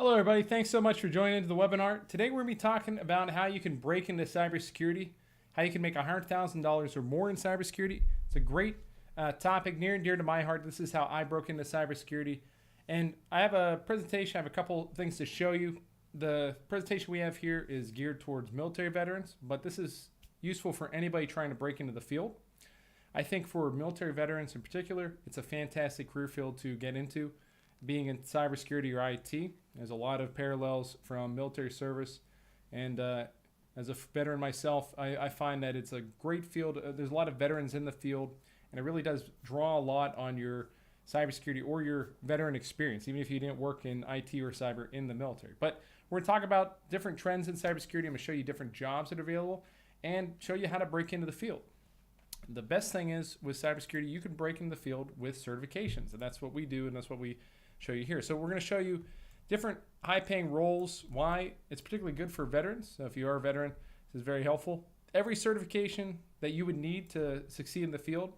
Hello everybody, thanks so much for joining the webinar. Today we're going to be talking about how you can break into cybersecurity, how you can make $100,000 or more in cybersecurity. It's a great topic near and dear to my heart. This is how I broke into cybersecurity. And I have a presentation, I have a couple things to show you. The presentation we have here is geared towards military veterans, but this is useful for anybody trying to break into the field. I think for military veterans in particular, it's a fantastic career field to get into. Being in cybersecurity or IT, there's a lot of parallels from military service, and as a veteran myself, I find that it's a great field. There's a lot of veterans in the field, and it really does draw a lot on your cybersecurity or your veteran experience, even if you didn't work in IT or cyber in the military. But we're going to talk about different trends in cybersecurity. I'm going to show you different jobs that are available and show you how to break into the field. The best thing is with cybersecurity, you can break into the field with certifications, and that's what we do, and that's what we show you here. So we're going to show you different high-paying roles, why it's particularly good for veterans. So if you are a veteran, this is very helpful. Every certification that you would need to succeed in the field.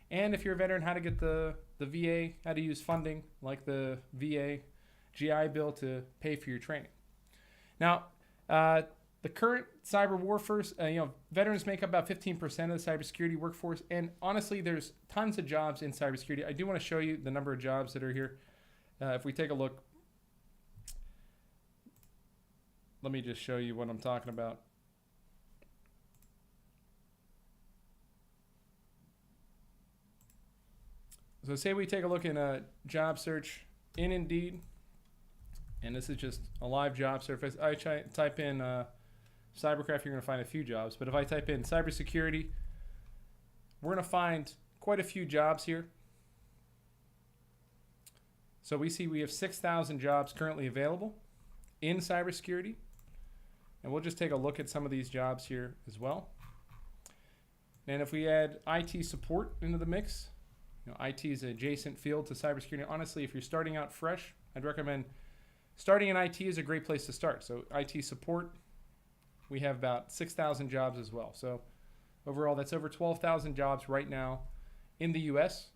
And if you're a veteran, how to get the VA, how to use funding like the VA GI Bill to pay for your training. Now, the current cyber warfare, veterans make up about 15% of the cybersecurity workforce. And honestly, there's tons of jobs in cybersecurity. I do want to show you the number of jobs that are here. If we take a look, let me just show you what I'm talking about. So say we take a look in a job search in Indeed, and this is just a live job search. If I type in Cyberkraft, you're going to find a few jobs. But if I type in cybersecurity, we're going to find quite a few jobs here. So we see we have 6,000 jobs currently available in cybersecurity. And we'll just take a look at some of these jobs here as well. And if we add IT support into the mix, IT is an adjacent field to cybersecurity. Honestly, if you're starting out fresh, I'd recommend starting in IT is a great place to start. So IT support, we have about 6,000 jobs as well. So overall, that's over 12,000 jobs right now in the US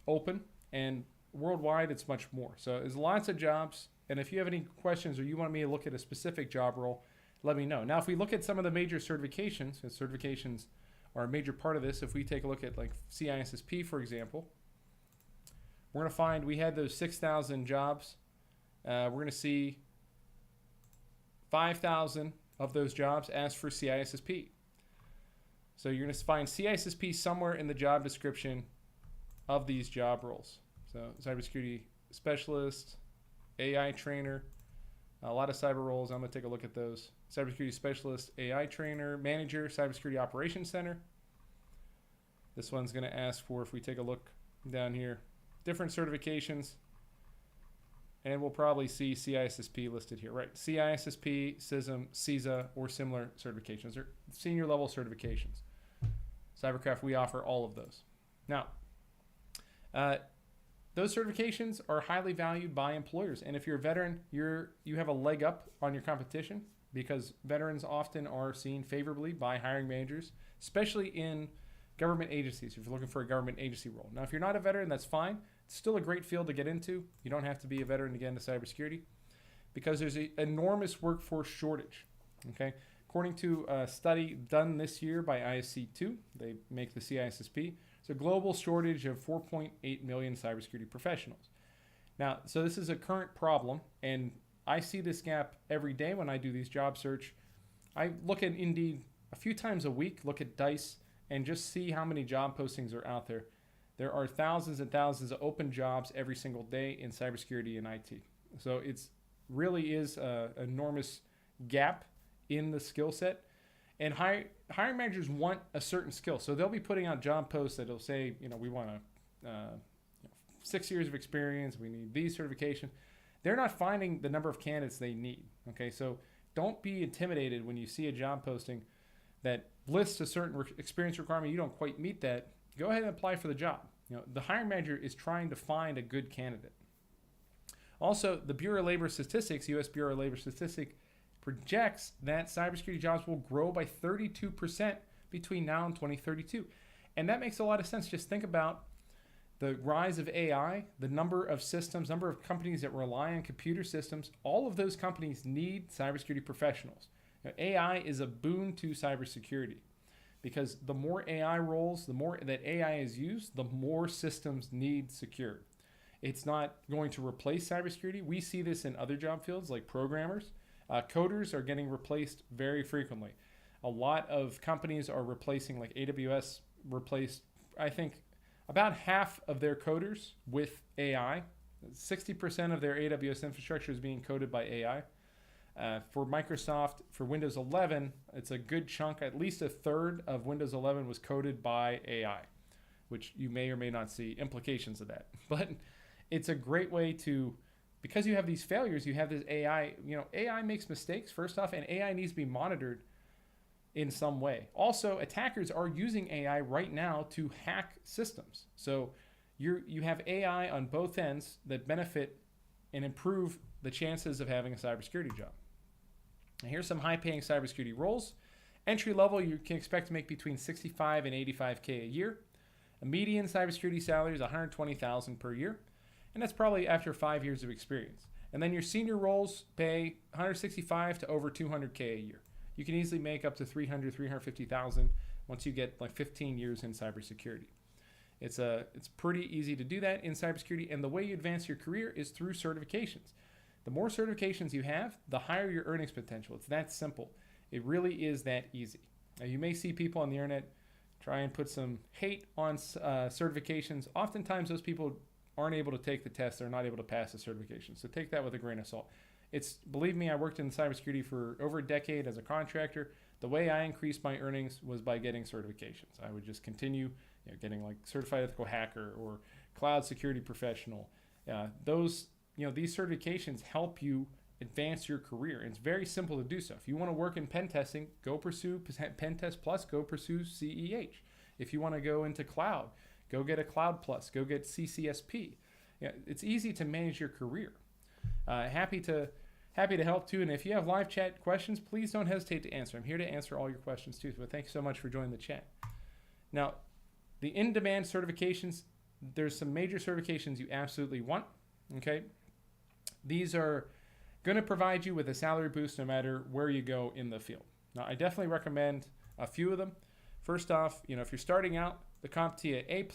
open, and worldwide it's much more. So there's lots of jobs, and if you have any questions or you want me to look at a specific job role, let me know. Now if we look at some of the major certifications, and certifications are a major part of this. If we take a look at like CISSP, for example, we're going to find we had those 6,000 jobs. We're going to see 5,000 of those jobs ask for CISSP. So you're going to find CISSP somewhere in the job description of these job roles. So cybersecurity specialist, AI trainer, a lot of cyber roles. I'm going to take a look at those. Cybersecurity specialist, AI trainer, manager, cybersecurity operations center. This one's going to ask for, if we take a look down here, different certifications. And we'll probably see CISSP listed here, right? CISSP, CISM, CISA, or similar certifications, or senior level certifications. Cyberkraft, we offer all of those. Now, those certifications are highly valued by employers. And if you're a veteran, you have a leg up on your competition, because veterans often are seen favorably by hiring managers, especially in government agencies, if you're looking for a government agency role. Now, if you're not a veteran, that's fine. It's still a great field to get into. You don't have to be a veteran to get into cybersecurity, because there's an enormous workforce shortage. Okay, according to a study done this year by ISC2, they make the CISSP, it's a global shortage of 4.8 million cybersecurity professionals. Now, so this is a current problem, and I see this gap every day when I do these job search. I look at Indeed a few times a week, look at DICE, and just see how many job postings are out there. There are thousands and thousands of open jobs every single day in cybersecurity and IT. So it's really is an enormous gap in the skill set. And hiring managers want a certain skill. So they'll be putting out job posts that'll say, we want 6 years of experience, we need these certifications. They're not finding the number of candidates they need. Okay, so don't be intimidated when you see a job posting that lists a certain experience requirement. You don't quite meet that. Go ahead and apply for the job. The hiring manager is trying to find a good candidate. Also, the Bureau of Labor Statistics, U.S. Bureau of Labor Statistics, projects that cybersecurity jobs will grow by 32% between now and 2032. And that makes a lot of sense. Just think about The rise of AI, the number of systems, number of companies that rely on computer systems, all of those companies need cybersecurity professionals. Now, AI is a boon to cybersecurity because the more AI roles, the more that AI is used, the more systems need secured. It's not going to replace cybersecurity. We see this in other job fields like programmers. Coders are getting replaced very frequently. A lot of companies are replacing, like AWS replaced, I think, about half of their coders with AI. 60% of their AWS infrastructure is being coded by AI. For Microsoft, for Windows 11, it's a good chunk, at least a third of Windows 11 was coded by AI, which you may or may not see implications of that. But it's a great way to, because you have these failures, you have this AI, AI makes mistakes first off, and AI needs to be monitored in some way. Also, attackers are using AI right now to hack systems. So you have AI on both ends that benefit and improve the chances of having a cybersecurity job. And here's some high-paying cybersecurity roles. Entry level, you can expect to make between $65,000 and $85,000 a year. A median cybersecurity salary is $120,000 per year, and that's probably after 5 years of experience. And then your senior roles pay $165,000 to over $200,000 a year. You can easily make up to $300,000, $350,000 once you get like 15 years in cybersecurity. It's pretty easy to do that in cybersecurity, and the way you advance your career is through certifications. The more certifications you have, the higher your earnings potential. It's that simple. It really is that easy. Now, you may see people on the internet try and put some hate on certifications. Oftentimes, those people aren't able to take the test. They're not able to pass the certification. So take that with a grain of salt. Believe me, I worked in cybersecurity for over a decade as a contractor. The way I increased my earnings was by getting certifications. I would just continue getting like certified ethical hacker or cloud security professional. These certifications help you advance your career. It's very simple to do so. If you want to work in pen testing, go pursue Pen Test Plus, go pursue CEH. If you want to go into cloud, go get a Cloud Plus, go get CCSP. It's easy to manage your career. Happy to help too. And if you have live chat questions, please don't hesitate to answer. I'm here to answer all your questions too. But thank you so much for joining the chat. Now, the in-demand certifications, there's some major certifications you absolutely want. Okay, these are going to provide you with a salary boost no matter where you go in the field. Now, I definitely recommend a few of them. First off, if you're starting out, the CompTIA A+,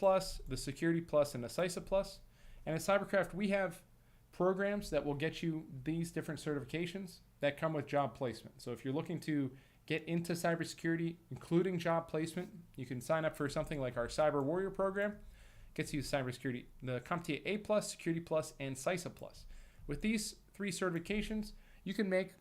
the Security Plus, and the CISA Plus. And at Cyberkraft, we have programs that will get you these different certifications that come with job placement. So if you're looking to get into cybersecurity, including job placement, you can sign up for something like our Cyber Warrior program. Gets you cybersecurity, the CompTIA A+, Security Plus, and CISA Plus. With these 3 certifications, you can make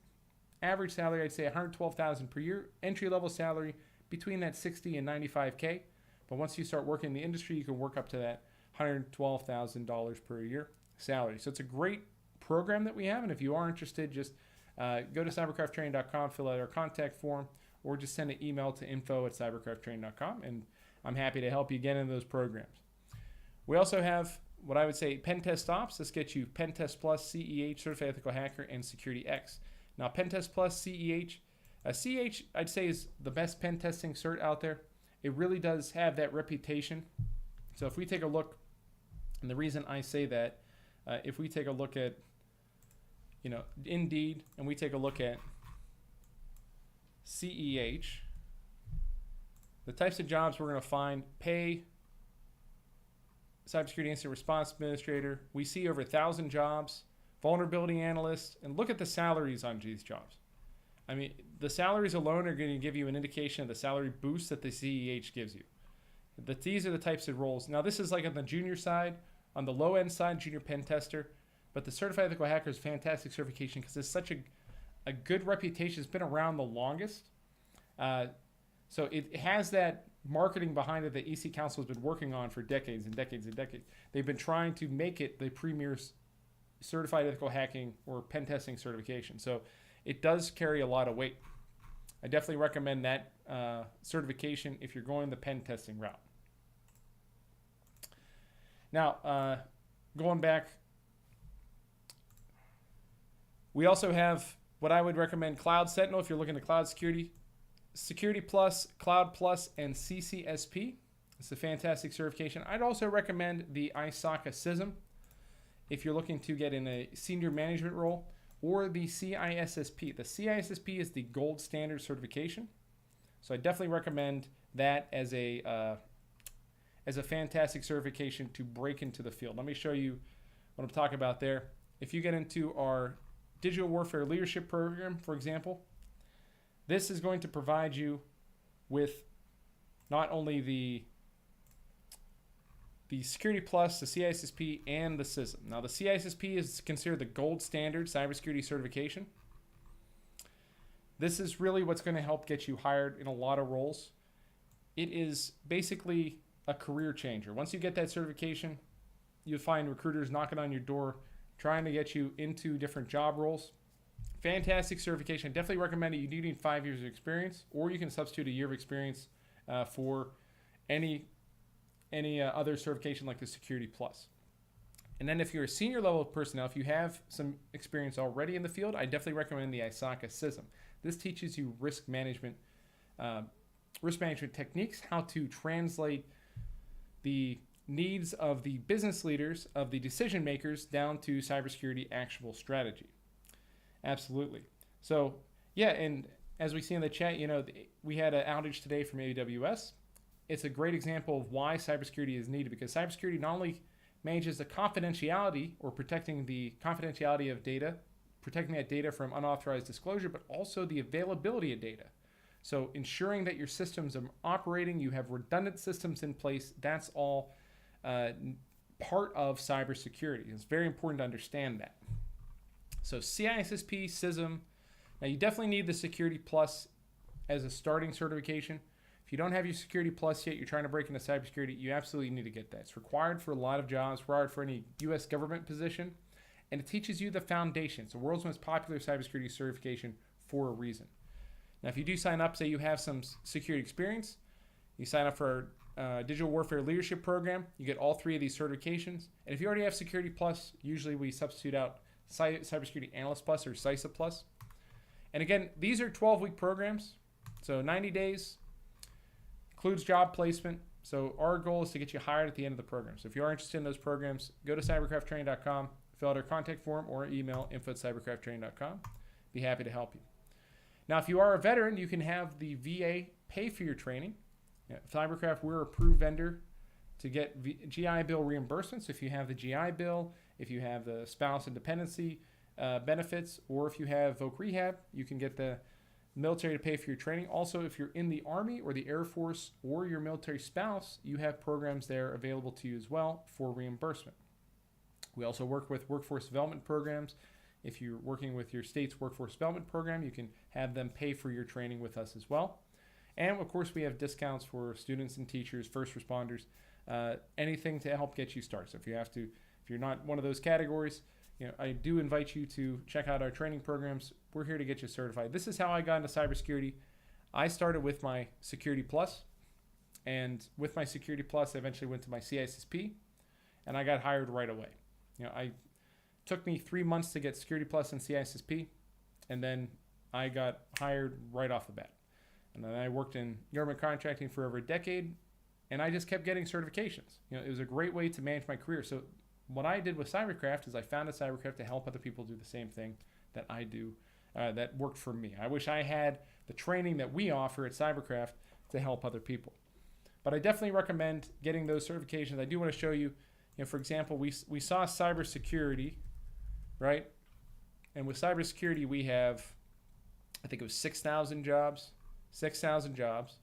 average salary, I'd say $112,000 per year, entry-level salary between that $60,000 and $95,000. But once you start working in the industry, you can work up to that $112,000 per year salary. So it's a great program that we have, and if you are interested, just go to cyberkrafttraining.com, fill out our contact form, or just send an email to info@cyberkrafttraining.com, and I'm happy to help you get into those programs. We also have what I would say Pen Test Ops. This gets you Pen Test Plus, CEH, Certified Ethical Hacker, and Security X. Now, Pen Test Plus, CEH, CEH I'd say is the best pen testing cert out there. It really does have that reputation. So if we take a look, and the reason I say that, if we take a look at, Indeed, and we take a look at CEH, the types of jobs we're going to find: pay, cybersecurity incident response administrator. We see over 1,000 jobs, vulnerability analyst, and look at the salaries on these jobs. I mean, the salaries alone are going to give you an indication of the salary boost that the CEH gives you. These are the types of roles. Now, this is like on the junior side, on the low end side, junior pen tester. But the Certified Ethical Hacker is fantastic certification because it's such a good reputation. It's been around the longest. So it has that marketing behind it that EC Council has been working on for decades and decades and decades. They've been trying to make it the premier certified ethical hacking or pen testing certification. So it does carry a lot of weight. I definitely recommend that certification if you're going the pen testing route. Now, going back, we also have what I would recommend Cloud Sentinel if you're looking to cloud security, Security Plus, Cloud Plus, and CCSP. It's a fantastic certification. I'd also recommend the ISACA CISM if you're looking to get in a senior management role, or the CISSP. The CISSP is the gold standard certification. So I definitely recommend that as a fantastic certification to break into the field. Let me show you what I'm talking about there. If you get into our digital warfare leadership program, for example, this is going to provide you with not only the Security Plus, the CISSP, and the CISM. Now, the CISSP is considered the gold standard cybersecurity certification. This is really what's going to help get you hired in a lot of roles. It is basically a career changer. Once you get that certification, you'll find recruiters knocking on your door trying to get you into different job roles. Fantastic certification. I definitely recommend it. You do need 5 years of experience, or you can substitute a year of experience for any other certification like the Security Plus. And then if you're a senior level personnel, if you have some experience already in the field, I definitely recommend the ISACA CISM. This teaches you risk management techniques, how to translate the needs of the business leaders, of the decision makers, down to cybersecurity actionable strategy. Absolutely. So yeah, and as we see in the chat, we had an outage today from AWS. It's a great example of why cybersecurity is needed, because cybersecurity not only manages the confidentiality or protecting the confidentiality of data, protecting that data from unauthorized disclosure, but also the availability of data. So ensuring that your systems are operating, you have redundant systems in place, that's all part of cybersecurity. It's very important to understand that. So CISSP, CISM. Now you definitely need the Security Plus as a starting certification. If you don't have your Security Plus yet, you're trying to break into cybersecurity, you absolutely need to get that. It's required for a lot of jobs, required for any U.S. government position, and it teaches you the foundation. It's the world's most popular cybersecurity certification for a reason. Now, if you do sign up, say you have some security experience, you sign up for our Digital Warfare Leadership Program, you get all 3 of these certifications. And if you already have Security Plus, usually we substitute out Cybersecurity Analyst Plus or CISA Plus. And again, these are 12-week programs, so 90 days, includes job placement. So our goal is to get you hired at the end of the program. So if you are interested in those programs, go to cyberkrafttraining.com, fill out our contact form, or email info@cyberkrafttraining.com. Be happy to help you. Now, if you are a veteran, you can have the VA pay for your training. Cyberkraft, we're an approved vendor to get GI Bill reimbursements. If you have the GI Bill, if you have the spouse and dependency benefits, or if you have Voc Rehab, you can get the military to pay for your training. Also, if you're in the Army or the Air Force or your military spouse, you have programs there available to you as well for reimbursement. We also work with workforce development programs. If you're working with your state's workforce development program, you can have them pay for your training with us as well. And of course, we have discounts for students and teachers, first responders, anything to help get you started. So if you're not one of those categories, I do invite you to check out our training programs. We're here to get you certified. This is how I got into cybersecurity. I started with my Security Plus, and with my Security Plus, I eventually went to my CISSP, and I got hired right away. It took me 3 months to get Security Plus and CISSP, and then I got hired right off the bat. And then I worked in government contracting for over a decade, and I just kept getting certifications. It was a great way to manage my career. So what I did with Cyberkraft is I founded Cyberkraft to help other people do the same thing that I do, that worked for me. I wish I had the training that we offer at Cyberkraft to help other people. But I definitely recommend getting those certifications. I do want to show you, for example, we saw cybersecurity, right? And with cybersecurity, we have, I think it was 6,000 jobs. 6,000 jobs.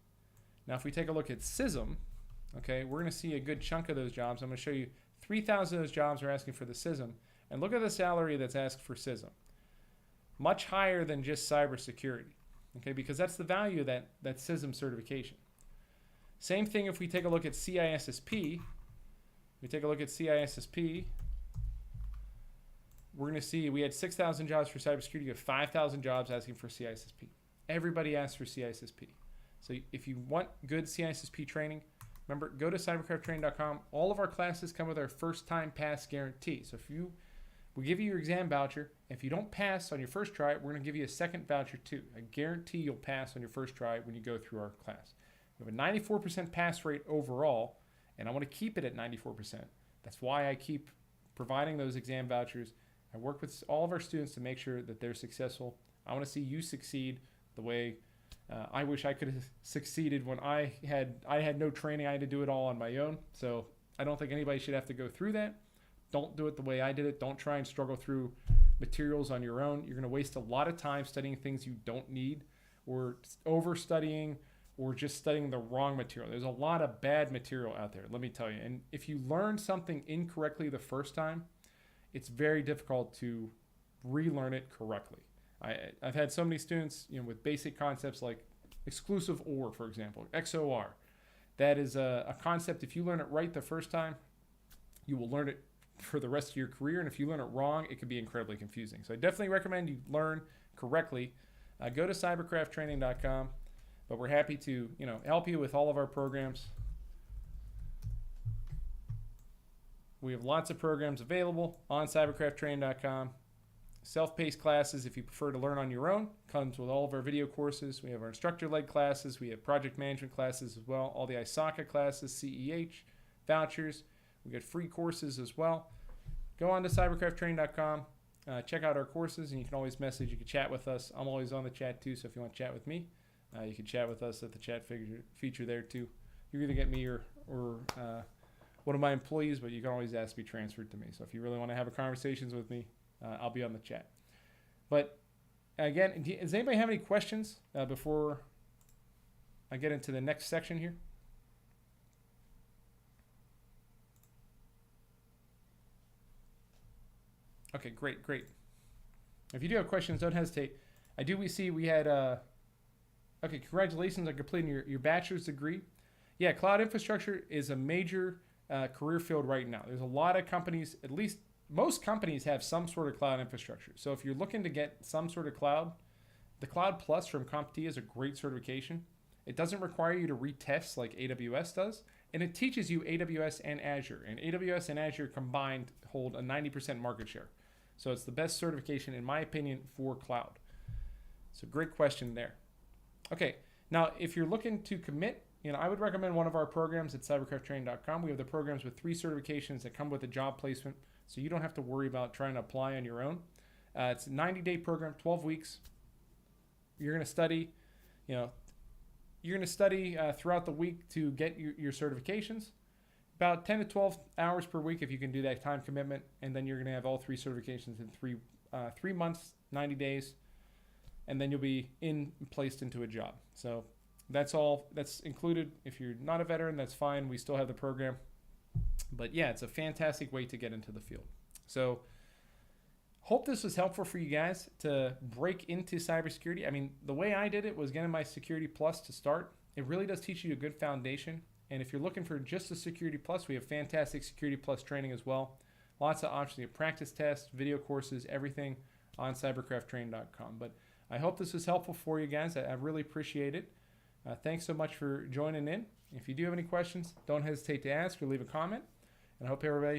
Now, if we take a look at CISM, okay, we're going to see a good chunk of those jobs. I'm going to show you 3,000 of those jobs are asking for the CISM. And look at the salary that's asked for CISM. Much higher than just cybersecurity, okay, because that's the value of that CISM certification. Same thing if we take a look at CISSP. We're going to see we had 6,000 jobs for cybersecurity. You have 5,000 jobs asking for CISSP. Everybody asks for CISSP. So if you want good CISSP training, remember, go to cyberkrafttraining.com. All of our classes come with our first-time pass guarantee. So we give you your exam voucher. If you don't pass on your first try, we're going to give you a second voucher too. I guarantee you'll pass on your first try when you go through our class. We have a 94% pass rate overall, and I want to keep it at 94%. That's why I keep providing those exam vouchers. I work with all of our students to make sure that they're successful. I want to see you succeed the way I wish I could have succeeded when I had no training. I had to do it all on my own. So I don't think anybody should have to go through that. Don't do it the way I did it. Don't try and struggle through materials on your own. You're going to waste a lot of time studying things you don't need, or over studying, or just studying the wrong material. There's a lot of bad material out there, let me tell you. And if you learn something incorrectly the first time, it's very difficult to relearn it correctly. I've had so many students, with basic concepts like exclusive OR, for example, XOR. That is a concept. If you learn it right the first time, you will learn it for the rest of your career. And if you learn it wrong, it can be incredibly confusing. So I definitely recommend you learn correctly. Go to cyberkrafttraining.com. But we're happy to, help you with all of our programs. We have lots of programs available on cyberkrafttraining.com. Self-paced classes, if you prefer to learn on your own, comes with all of our video courses. We have our instructor-led classes. We have project management classes as well. All the ISACA classes, CEH, vouchers. We got free courses as well. Go on to cyberkrafttraining.com. Check out our courses, and you can always message. You can chat with us. I'm always on the chat too, so if you want to chat with me, you can chat with us at the chat feature there too. You're going to get me or one of my employees, but you can always ask to be transferred to me. So if you really want to have conversations with me, I'll be on the chat. But again, does anybody have any questions before I get into the next section here? Okay, great. If you do have questions, don't hesitate. We had, okay, congratulations on completing your bachelor's degree. Yeah, cloud infrastructure is a major career field right now. There's a lot of companies, at least most companies have some sort of cloud infrastructure. So if you're looking to get some sort of cloud, the Cloud Plus from CompTIA is a great certification. It doesn't require you to retest like AWS does, and it teaches you AWS and Azure. And AWS and Azure combined hold a 90% market share. So it's the best certification, in my opinion, for cloud. So great question there. Okay, now if you're looking to commit, I would recommend one of our programs at cyberkrafttraining.com. We have the programs with 3 certifications that come with a job placement, so you don't have to worry about trying to apply on your own. It's a 90-day program, 12 weeks. You're going to study, throughout the week to get your certifications. About 10 to 12 hours per week if you can do that time commitment, and then you're going to have all 3 certifications in 3 months, 90 days, and then you'll be placed into a job. So that's all that's included. If you're not a veteran, that's fine. We still have the program. But yeah, it's a fantastic way to get into the field. So hope this was helpful for you guys to break into cybersecurity. I mean, the way I did it was getting my Security Plus to start. It really does teach you a good foundation. And if you're looking for just a Security Plus, we have fantastic Security Plus training as well. Lots of options. You have practice tests, video courses, everything on cyberkrafttraining.com. But I hope this was helpful for you guys. I really appreciate it. Thanks so much for joining in. If you do have any questions, don't hesitate to ask or leave a comment. And I hope everybody